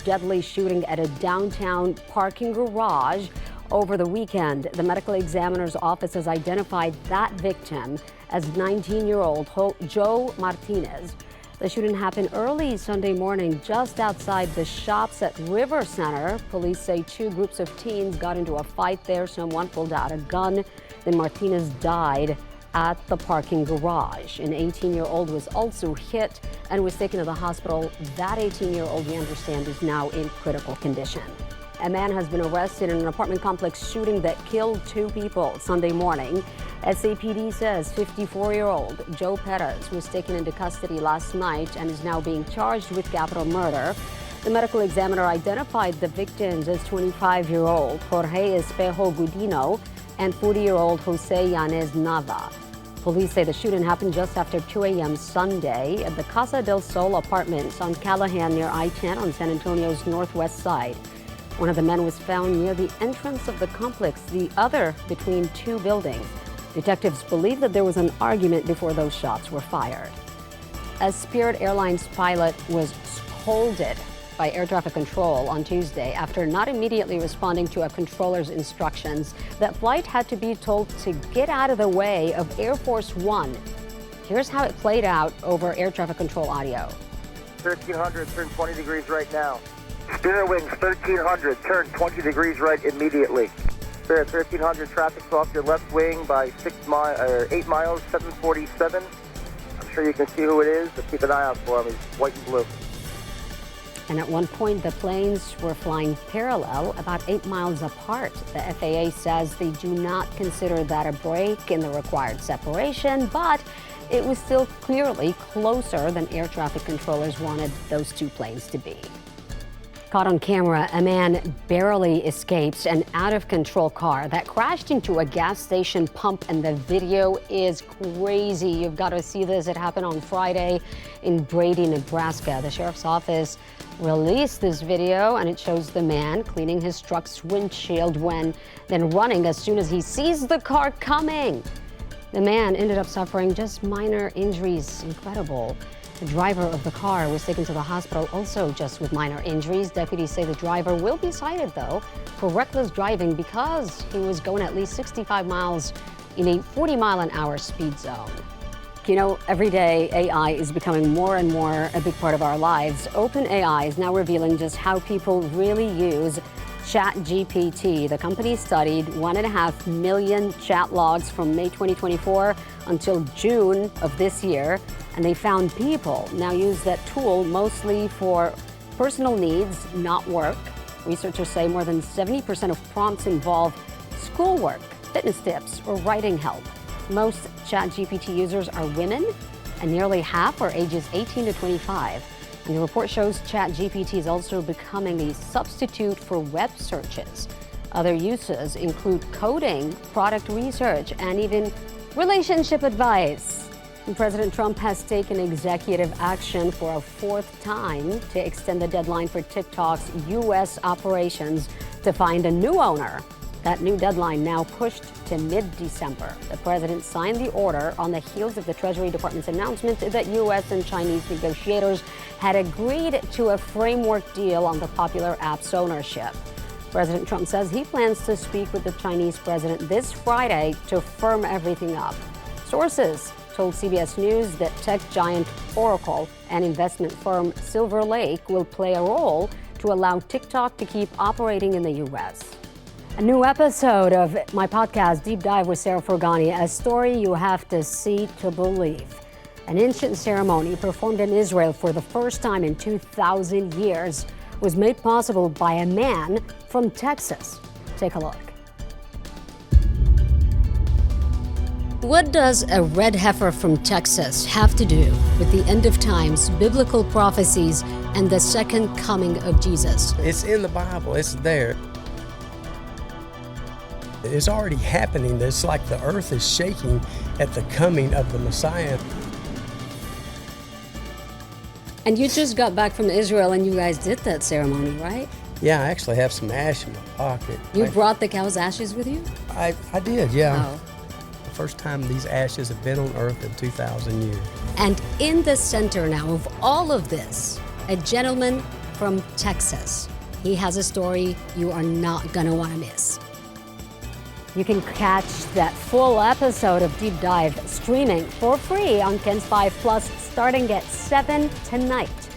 deadly shooting at a downtown parking garage over the weekend. The medical examiner's office has identified that victim as 19-year-old Joe Martinez. The shooting happened early Sunday morning just outside the shops at Rivercenter. Police say two groups of teens got into a fight there. Someone pulled out a gun. Then Martinez died at the parking garage. An 18-year-old was also hit and was taken to the hospital. That 18-year-old, we understand, is now in critical condition. A man has been arrested in an apartment complex shooting that killed two people Sunday morning. SAPD says 54-year-old Joe Perez was taken into custody last night and is now being charged with capital murder. The medical examiner identified the victims as 25-year-old Jorge Espejo Gudino and 40-year-old Jose Yanez Nava. Police say the shooting happened just after 2 a.m. Sunday at the Casa del Sol apartments on Callahan near I-10 on San Antonio's northwest side. One of the men was found near the entrance of the complex, the other between two buildings. Detectives believe that there was an argument before those shots were fired. A Spirit Airlines pilot was scolded by air traffic control on Tuesday after not immediately responding to a controller's instructions. That flight had to be told to get out of the way of Air Force One. Here's how it played out over air traffic control audio. 1300, turn 20 degrees right now. Spirit wings, 1300, turn 20 degrees right immediately. Spirit 1300, traffic's off your left wing by 8 miles, 747. I'm sure you can see who it is, but keep an eye out for him. He's white and blue. And at one point, the planes were flying parallel, about 8 miles apart. The FAA says they do not consider that a break in the required separation, but it was still clearly closer than air traffic controllers wanted those two planes to be. Caught on camera, a man barely escapes an out-of-control car that crashed into a gas station pump, and the video is crazy. You've got to see this. It happened on Friday in Brady, Nebraska. The sheriff's office released this video, and it shows the man cleaning his truck's windshield then running as soon as he sees the car coming. The man ended up suffering just minor injuries. Incredible. The driver of the car was taken to the hospital also just with minor injuries. Deputies say the driver will be cited, though, for reckless driving because he was going at least 65 miles in a 40-mile-an-hour speed zone. You know, every day AI is becoming more and more a big part of our lives. OpenAI is now revealing just how people really use ChatGPT. The company studied 1.5 million chat logs from May 2024 until June of this year, and they found people now use that tool mostly for personal needs, not work. Researchers say more than 70% of prompts involve schoolwork, fitness tips, or writing help. Most ChatGPT users are women, and nearly half are ages 18 to 25. And the report shows ChatGPT is also becoming a substitute for web searches. Other uses include coding, product research, and even relationship advice. And President Trump has taken executive action for a fourth time to extend the deadline for TikTok's U.S. operations to find a new owner. That new deadline now pushed to mid-December. The president signed the order on the heels of the Treasury Department's announcement that U.S. and Chinese negotiators had agreed to a framework deal on the popular app's ownership. President Trump says he plans to speak with the Chinese president this Friday to firm everything up. Sources told CBS News that tech giant Oracle and investment firm Silver Lake will play a role to allow TikTok to keep operating in the U.S. A new episode of my podcast, Deep Dive with Sarah Fergani, a story you have to see to believe. An ancient ceremony performed in Israel for the first time in 2,000 years was made possible by a man from Texas. Take a look. What does a red heifer from Texas have to do with the end of times, biblical prophecies, and the second coming of Jesus? It's in the Bible. It's there. It's already happening. It's like the earth is shaking at the coming of the Messiah. And you just got back from Israel and you guys did that ceremony, right? Yeah, I actually have some ash in my pocket. You brought the cow's ashes with you? I did, yeah. Oh. The first time these ashes have been on earth in 2,000 years. And in the center now of all of this, a gentleman from Texas. He has a story you are not going to want to miss. You can catch that full episode of Deep Dive streaming for free on KENS 5 Plus starting at 7 tonight.